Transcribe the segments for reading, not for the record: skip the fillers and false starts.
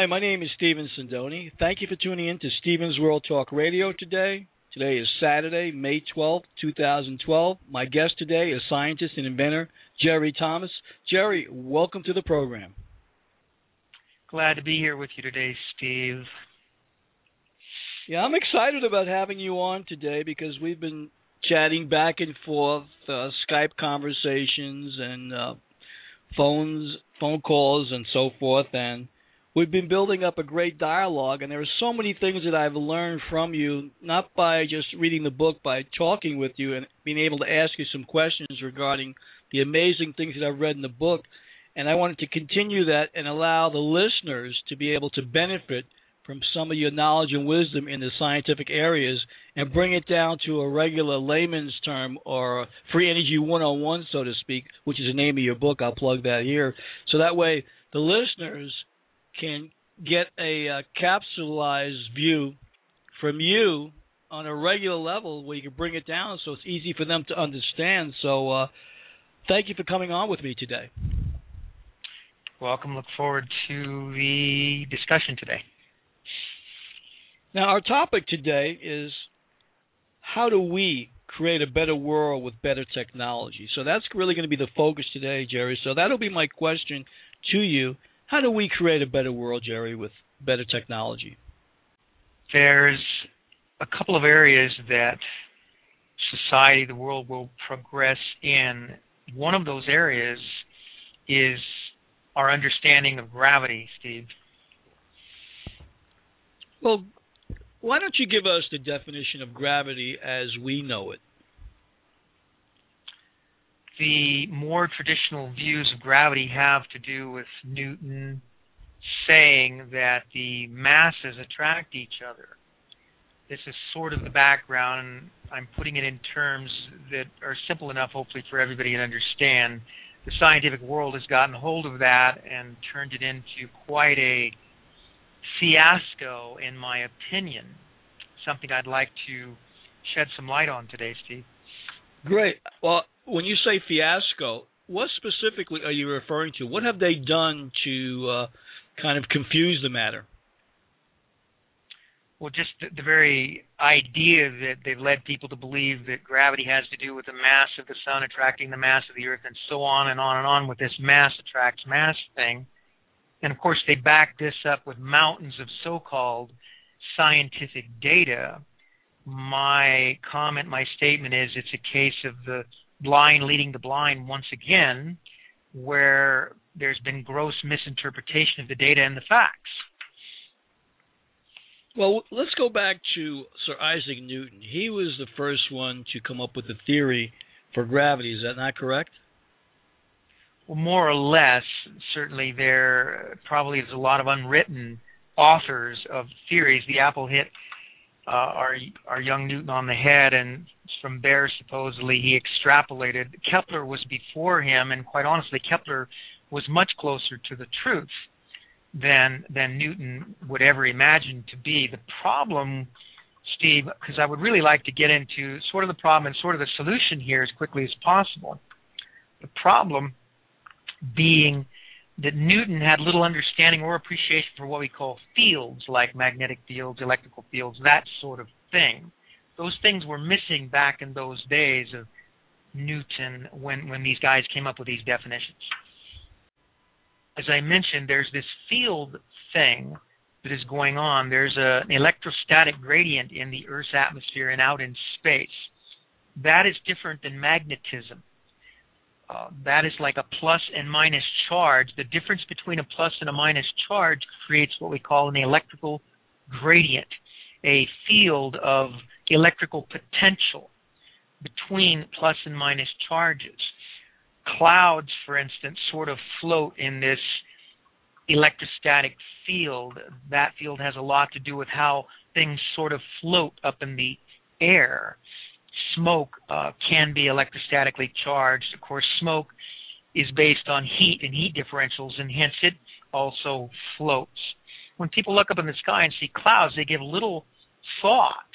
my name is Stephen Sindoni. Thank you for tuning in to Stephen's World Talk Radio today. Today is Saturday, May 12th, 2012. My guest today is scientist and inventor Jerry Thomas. Jerry, welcome to the program. Glad to be here with you today, Steve. Yeah, I'm excited about having you on today because we've been chatting back and forth, Skype conversations and phone calls and so forth, and we've been building up a great dialogue, and there are so many things that I've learned from you, not by just reading the book, by talking with you and being able to ask you some questions regarding the amazing things that I've read in the book. And I wanted to continue that and allow the listeners to be able to benefit from some of your knowledge and wisdom in the scientific areas and bring it down to a regular layman's term or free energy 101, so to speak, which is the name of your book. I'll plug that here. So that way the listeners can get a capsulized view from you on a regular level where you can bring it down so it's easy for them to understand. So thank you for coming on with me today. Welcome. Look forward to the discussion today. Now, our topic today is how do we create a better world with better technology? So that's really going to be the focus today, Jerry. So that'll be my question to you. How do we create a better world, Jerry, with better technology? There's a couple of areas that society, the world, will progress in. One of those areas is our understanding of gravity, Steve. Well, why don't you give us the definition of gravity as we know it? The more traditional views of gravity have to do with Newton saying that the masses attract each other. This is sort of the background, and I'm putting it in terms that are simple enough, hopefully, for everybody to understand. The scientific world has gotten hold of that and turned it into quite a fiasco, in my opinion. Something I'd like to shed some light on today, Steve. Great. Well, when you say fiasco, what specifically are you referring to? What have they done to kind of confuse the matter? Well, just the very idea that they've led people to believe that gravity has to do with the mass of the sun attracting the mass of the earth and so on and on and on with this mass attracts mass thing. And, of course, they back this up with mountains of so-called scientific data. My comment, my statement is it's a case of the blind leading the blind once again, where there's been gross misinterpretation of the data and the facts. Well, let's go back to Sir Isaac Newton. He was the first one to come up with the theory for gravity. Is that not correct? Well, more or less. Certainly there probably is a lot of unwritten authors of theories. The apple hit our young Newton on the head, and from there supposedly he extrapolated. Kepler was before him, and quite honestly Kepler was much closer to the truth than Newton would ever imagine to be. The problem, Steve, because I would really like to get into sort of the problem and sort of the solution here as quickly as possible. The problem being that Newton had little understanding or appreciation for what we call fields, like magnetic fields, electrical fields, that sort of thing. Those things were missing back in those days of Newton when these guys came up with these definitions. As I mentioned, there's this field thing that is going on. There's an electrostatic gradient in the Earth's atmosphere and out in space. That is different than magnetism. That is like a plus and minus charge. The difference between a plus and a minus charge creates what we call an electrical gradient, a field of electrical potential between plus and minus charges. Clouds, for instance, sort of float in this electrostatic field. That field has a lot to do with how things sort of float up in the air. Smoke can be electrostatically charged. Of course, smoke is based on heat and heat differentials, and hence it also floats. When people look up in the sky and see clouds, they give little thought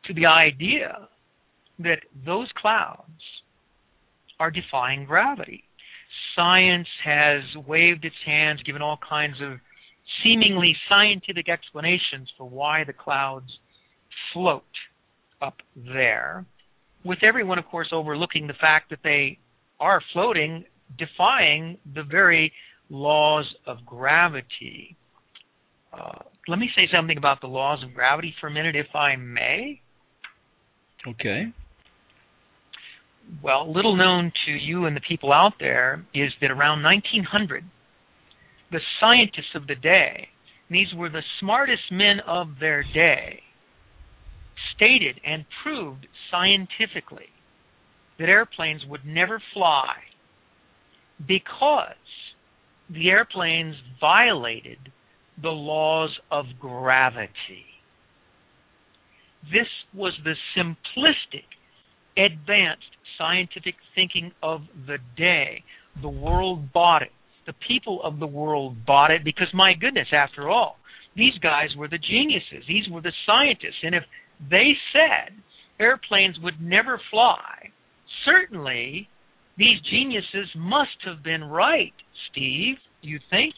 to the idea that those clouds are defying gravity. Science has waved its hands, given all kinds of seemingly scientific explanations for why the clouds float up there, with everyone, of course, overlooking the fact that they are floating, defying the very laws of gravity. Let me say something about the laws of gravity for a minute, if I may. Okay. Well, little known to you and the people out there is that around 1900, the scientists of the day, and these were the smartest men of their day, stated and proved scientifically that airplanes would never fly because the airplanes violated the laws of gravity. This was the simplistic, advanced scientific thinking of the day. The world bought it. The people of the world bought it because, my goodness, after all, these guys were the geniuses. These were the scientists. And if they said airplanes would never fly, certainly these geniuses must have been right, Steve, you think?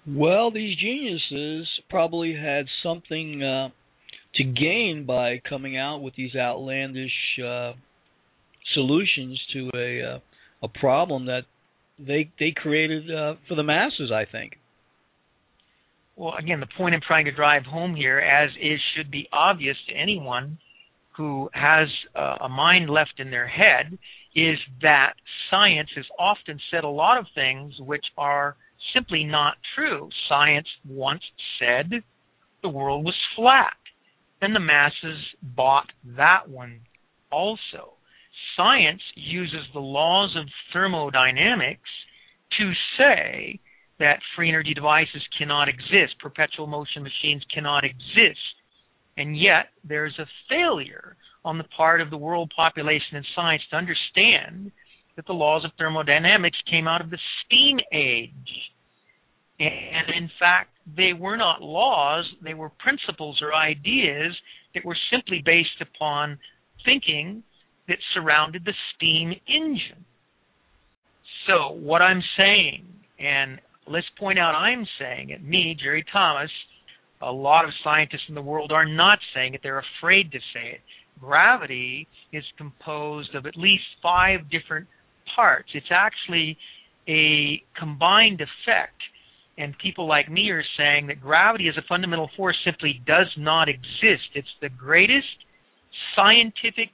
Well, these geniuses probably had something to gain by coming out with these outlandish solutions to a problem that they created for the masses, I think. Well, again, the point I'm trying to drive home here, as is should be obvious to anyone who has a mind left in their head, is that science has often said a lot of things which are simply not true. Science once said the world was flat, and the masses bought that one also. Science uses the laws of thermodynamics to say that free energy devices cannot exist, perpetual motion machines cannot exist, and yet there's a failure on the part of the world population in science to understand that the laws of thermodynamics came out of the steam age. And in fact, they were not laws, they were principles or ideas that were simply based upon thinking that surrounded the steam engine. So what I'm saying, and let's point out I'm saying it, me, Jerry Thomas, a lot of scientists in the world are not saying it, they're afraid to say it. Gravity is composed of at least 5 different parts. It's actually a combined effect. And people like me are saying that gravity as a fundamental force simply does not exist. It's the greatest scientific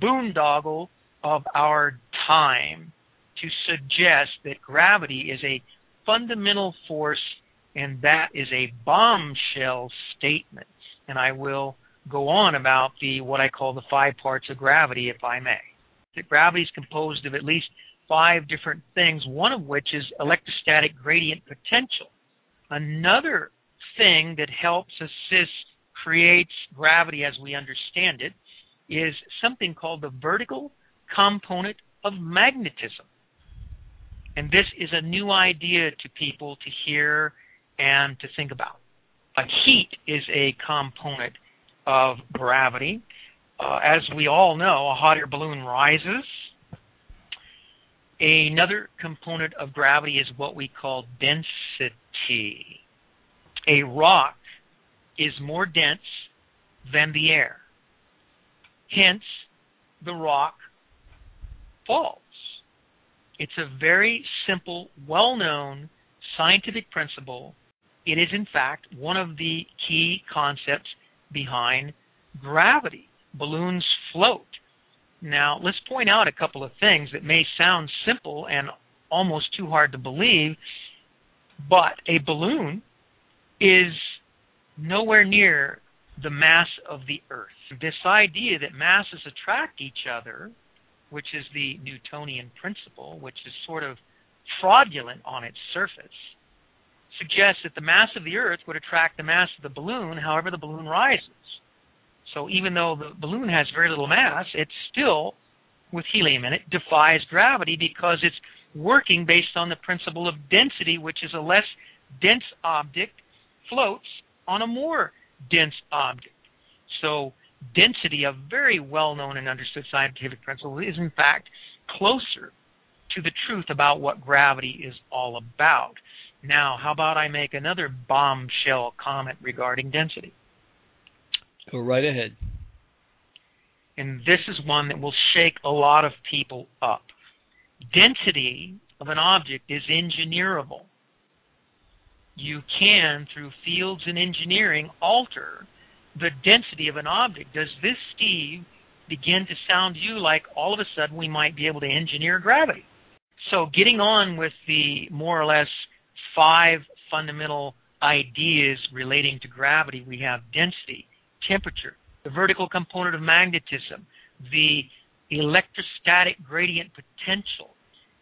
boondoggle of our time to suggest that gravity is a fundamental force, and that is a bombshell statement. And I will go on about what I call the 5 parts of gravity, if I may. That gravity is composed of at least 5 different things, one of which is electrostatic gradient potential. Another thing that helps assist, creates gravity as we understand it, is something called the vertical component of magnetism. And this is a new idea to people to hear and to think about. Heat is a component of gravity. As we all know, a hot air balloon rises. Another component of gravity is what we call density. A rock is more dense than the air. Hence, the rock falls. It's a very simple, well-known scientific principle. It is, in fact, one of the key concepts behind gravity. Balloons float. Now, let's point out a couple of things that may sound simple and almost too hard to believe, but a balloon is nowhere near the mass of the Earth. This idea that masses attract each other, which is the Newtonian principle, which is sort of fraudulent on its surface, suggests that the mass of the Earth would attract the mass of the balloon, however the balloon rises. So even though the balloon has very little mass, it still, with helium in it, defies gravity because it's working based on the principle of density, which is a less dense object floats on a more dense object. So density, a very well-known and understood scientific principle, is in fact closer to the truth about what gravity is all about. Now, how about I make another bombshell comment regarding density? Go right ahead. And this is one that will shake a lot of people up. Density of an object is engineerable. You can, through fields in engineering, alter the density of an object. Does this, Steve, begin to sound to you like all of a sudden we might be able to engineer gravity? So getting on with the more or less 5 fundamental ideas relating to gravity, we have density, temperature, the vertical component of magnetism, the electrostatic gradient potential,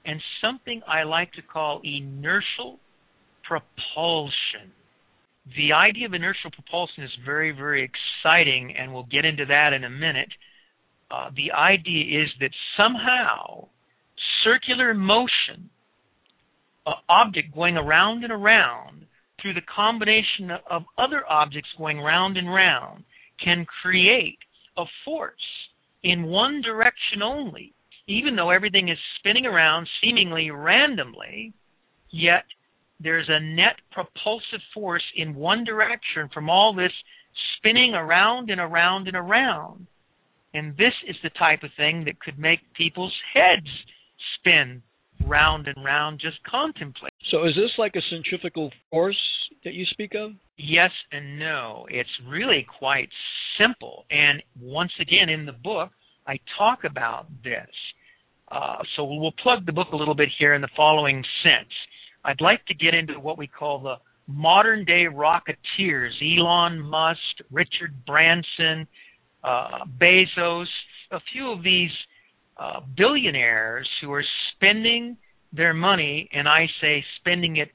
and something I like to call inertial propulsion. The idea of inertial propulsion is very, very exciting, and we'll get into that in a minute. The idea is that somehow circular motion, an object going around and around through the combination of other objects going round and round, can create a force in one direction only, even though everything is spinning around seemingly randomly, yet there's a net propulsive force in one direction from all this spinning around and around and around. And this is the type of thing that could make people's heads spin round and round, just contemplate. So is this like a centrifugal force that you speak of? Yes and no. It's really quite simple. And once again, in the book, I talk about this. So we'll plug the book a little bit here in the following sense. I'd like to get into what we call the modern-day rocketeers, Elon Musk, Richard Branson, Bezos, a few of these billionaires who are spending their money, and I say spending it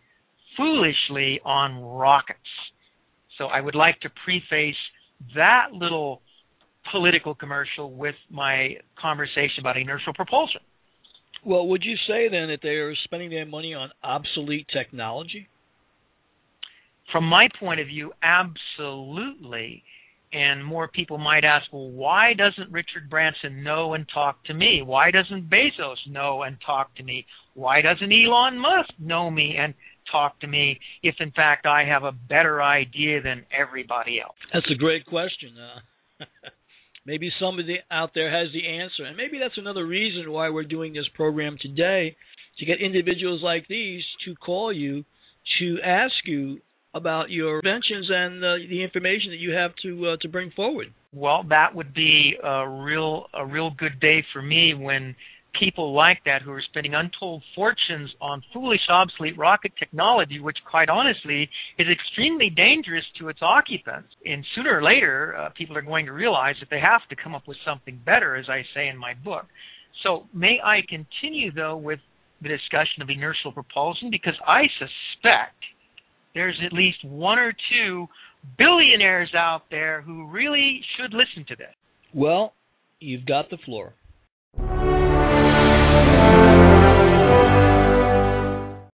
foolishly, on rockets. So I would like to preface that little political commercial with my conversation about inertial propulsion. Well, would you say then that they are spending their money on obsolete technology? From my point of view, absolutely. And more people might ask, well, why doesn't Richard Branson know and talk to me? Why doesn't Bezos know and talk to me? Why doesn't Elon Musk know me and talk to me if, in fact, I have a better idea than everybody else? That's a great question. Maybe somebody out there has the answer. And maybe that's another reason why we're doing this program today, to get individuals like these to call you, to ask you about your inventions and the information that you have to bring forward. Well, that would be a real good day for me when people like that, who are spending untold fortunes on foolish, obsolete rocket technology, which quite honestly is extremely dangerous to its occupants. And sooner or later, people are going to realize that they have to come up with something better, as I say in my book. So may I continue, though, with the discussion of inertial propulsion, because I suspect there's at least 1 or 2 billionaires out there who really should listen to this. Well, you've got the floor.